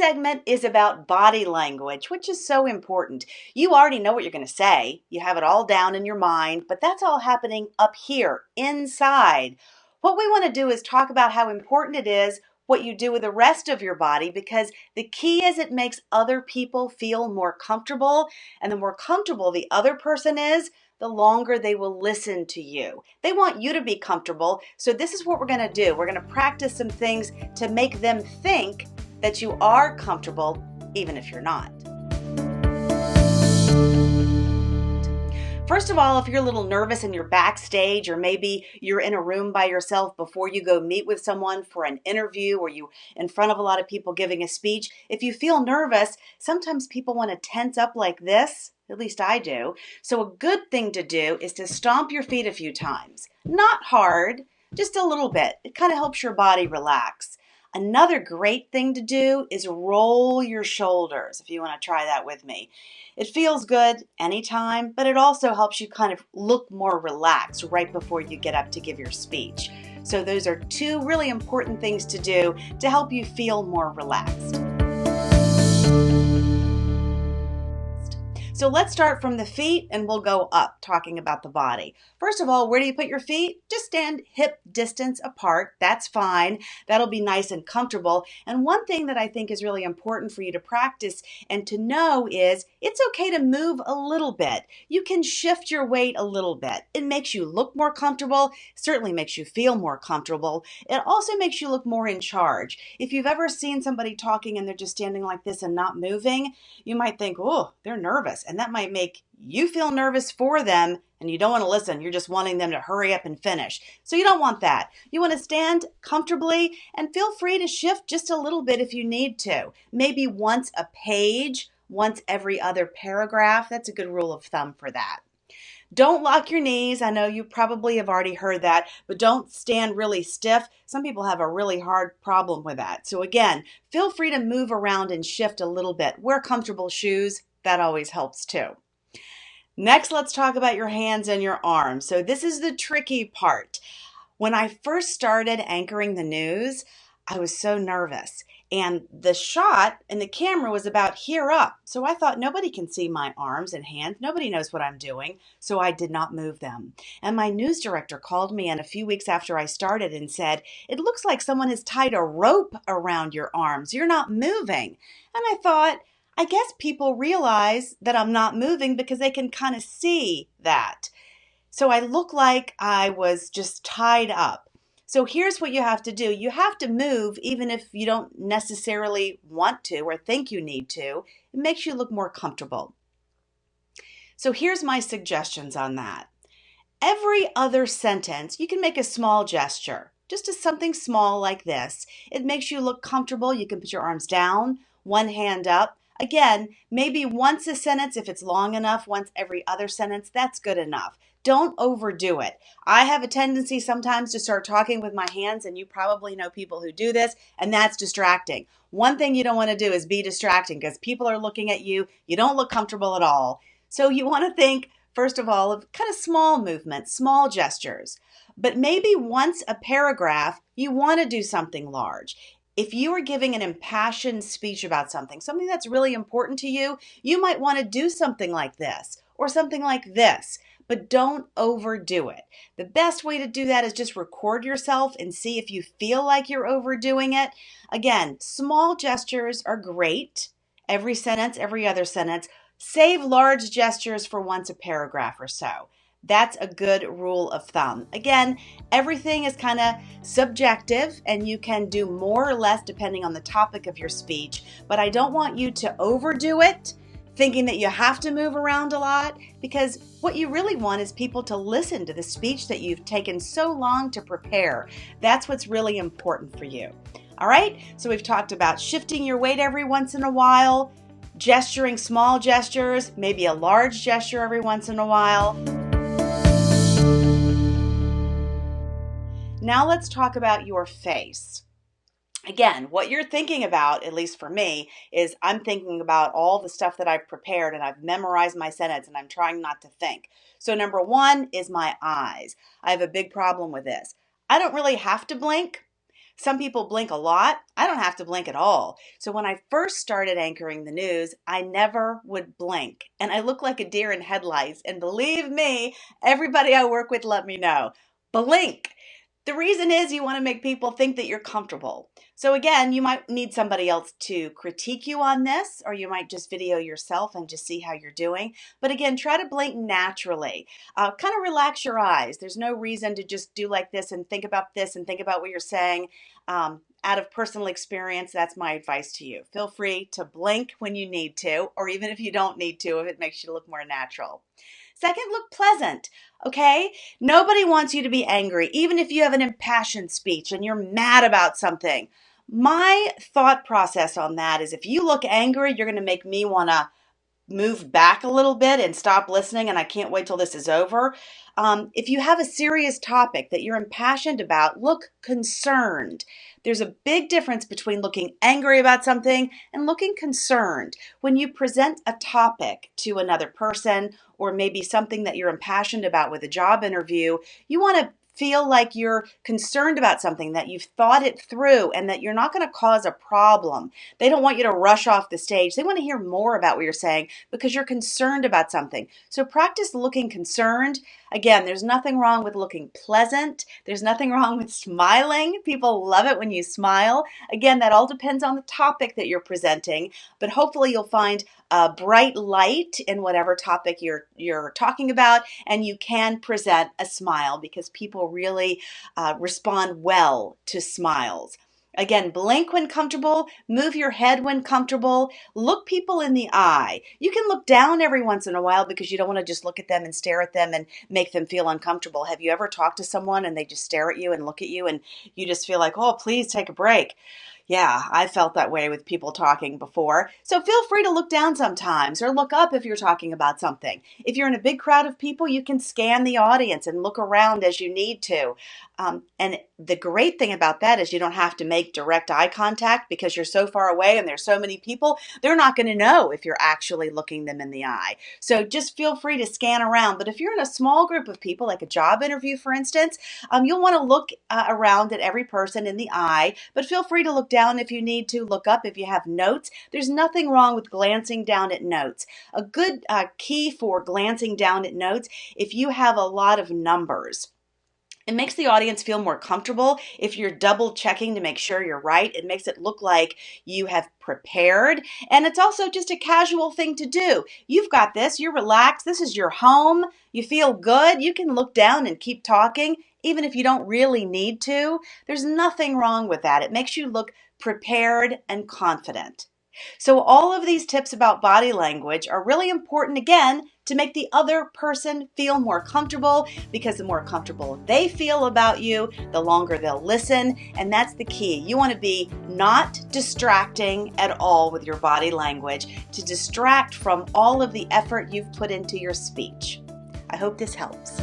segment is about body language, which is so important. You already know what you're going to say. You have it all down in your mind, but that's all happening up here, inside. What we want to do is talk about how important it is what you do with the rest of your body, because the key is it makes other people feel more comfortable, and the more comfortable the other person is, the longer they will listen to you. They want you to be comfortable, so this is what we're going to do. We're going to practice some things to make them think that you are comfortable, even if you're not. First of all, if you're a little nervous and you're backstage, or maybe you're in a room by yourself before you go meet with someone for an interview, or you in front of a lot of people giving a speech, if you feel nervous, sometimes people want to tense up like this. At least I do. So a good thing to do is to stomp your feet a few times. Not hard, just a little bit. It kind of helps your body relax. Another great thing to do is roll your shoulders, if you want to try that with me. It feels good anytime, but it also helps you kind of look more relaxed right before you get up to give your speech. So those are two really important things to do to help you feel more relaxed. So let's start from the feet and we'll go up, talking about the body. First of all, where do you put your feet? Just stand hip distance apart. That's fine. That'll be nice and comfortable. And one thing that I think is really important for you to practice and to know is it's okay to move a little bit. You can shift your weight a little bit. It makes you look more comfortable, certainly makes you feel more comfortable. It also makes you look more in charge. If you've ever seen somebody talking and they're just standing like this and not moving, you might think, oh, they're nervous. And that might make you feel nervous for them, and you don't want to listen. You're just wanting them to hurry up and finish. So you don't want that. You want to stand comfortably and feel free to shift just a little bit if you need to. Maybe once a page, once every other paragraph. That's a good rule of thumb for that. Don't lock your knees. I know you probably have already heard that, but don't stand really stiff. Some people have a really hard problem with that. So again, feel free to move around and shift a little bit. Wear comfortable shoes. That always helps too. Next, let's talk about your hands and your arms. So this is the tricky part. When I first started anchoring the news, I was so nervous. And the shot and the camera was about here up. So I thought nobody can see my arms and hands. Nobody knows what I'm doing. So I did not move them. And my news director called me in a few weeks after I started and said, "It looks like someone has tied a rope around your arms. You're not moving." And I thought, I guess people realize that I'm not moving because they can kind of see that. So I look like I was just tied up. So here's what you have to do. You have to move even if you don't necessarily want to or think you need to. It makes you look more comfortable. So here's my suggestions on that. Every other sentence, you can make a small gesture, just something small like this. It makes you look comfortable. You can put your arms down, one hand up. Again, maybe once a sentence, if it's long enough, once every other sentence, that's good enough. Don't overdo it. I have a tendency sometimes to start talking with my hands, and you probably know people who do this, and that's distracting. One thing you don't want to do is be distracting because people are looking at you. You don't look comfortable at all. So you want to think, first of all, of kind of small movements, small gestures. But maybe once a paragraph, you want to do something large. If you are giving an impassioned speech about something that's really important to you, you might want to do something like this or something like this, but don't overdo it. The best way to do that is just record yourself and see if you feel like you're overdoing it. Again, small gestures are great. Every sentence, every other sentence. Save large gestures for once a paragraph or so. That's a good rule of thumb. Again, everything is kind of subjective and you can do more or less depending on the topic of your speech, but I don't want you to overdo it, thinking that you have to move around a lot, because what you really want is people to listen to the speech that you've taken so long to prepare. That's what's really important for you. All right, so we've talked about shifting your weight every once in a while, gesturing small gestures, maybe a large gesture every once in a while. Now let's talk about your face. Again, what you're thinking about, at least for me, is I'm thinking about all the stuff that I've prepared and I've memorized my sentence and I'm trying not to think. So number one is my eyes. I have a big problem with this. I don't really have to blink, Some people blink a lot. I don't have to blink at all. So when I first started anchoring the news, I never would blink. And I look like a deer in headlights. And believe me, everybody I work with let me know. Blink. The reason is you want to make people think that you're comfortable. So again, you might need somebody else to critique you on this, or you might just video yourself and just see how you're doing. But again, try to blink naturally. Kind of relax your eyes. There's no reason to just do like this and think about what you're saying. Out of personal experience, that's my advice to you. Feel free to blink when you need to, or even if you don't need to, if it makes you look more natural. Second, look pleasant, okay? Nobody wants you to be angry, even if you have an impassioned speech and you're mad about something. My thought process on that is if you look angry, you're going to make me want to move back a little bit and stop listening, and I can't wait till this is over. If you have a serious topic that you're impassioned about, look concerned. There's a big difference between looking angry about something and looking concerned. When you present a topic to another person, or maybe something that you're impassioned about with a job interview, you want to feel like you're concerned about something, that you've thought it through, and that you're not going to cause a problem. They don't want you to rush off the stage. They want to hear more about what you're saying because you're concerned about something. So practice looking concerned. Again, there's nothing wrong with looking pleasant. There's nothing wrong with smiling. People love it when you smile. Again, that all depends on the topic that you're presenting, but hopefully you'll find a bright light in whatever topic you're talking about, and you can present a smile because people really respond well to smiles. Again, blink when comfortable, move your head when comfortable, look people in the eye. You can look down every once in a while because you don't want to just look at them and stare at them and make them feel uncomfortable. Have you ever talked to someone and they just stare at you and look at you and you just feel like, oh, please take a break? Yeah, I felt that way with people talking before. So feel free to look down sometimes or look up if you're talking about something. If you're in a big crowd of people, you can scan the audience and look around as you need to. And the great thing about that is you don't have to make direct eye contact because you're so far away and there's so many people. They're not going to know if you're actually looking them in the eye. So just feel free to scan around. But if you're in a small group of people, like a job interview, for instance, you'll want to look around at every person in the eye, but feel free to look down if you need to, look up if you have notes. There's nothing wrong with glancing down at notes. A good key for glancing down at notes, if you have a lot of numbers, it makes the audience feel more comfortable. If you're double checking to make sure you're right, it makes it look like you have prepared. And it's also just a casual thing to do. You've got this, you're relaxed, this is your home, you feel good, you can look down and keep talking, even if you don't really need to. There's nothing wrong with that. It makes you look prepared and confident. So all of these tips about body language are really important, again, to make the other person feel more comfortable, because the more comfortable they feel about you, the longer they'll listen. And that's the key. You want to be not distracting at all with your body language to distract from all of the effort you've put into your speech. I hope this helps.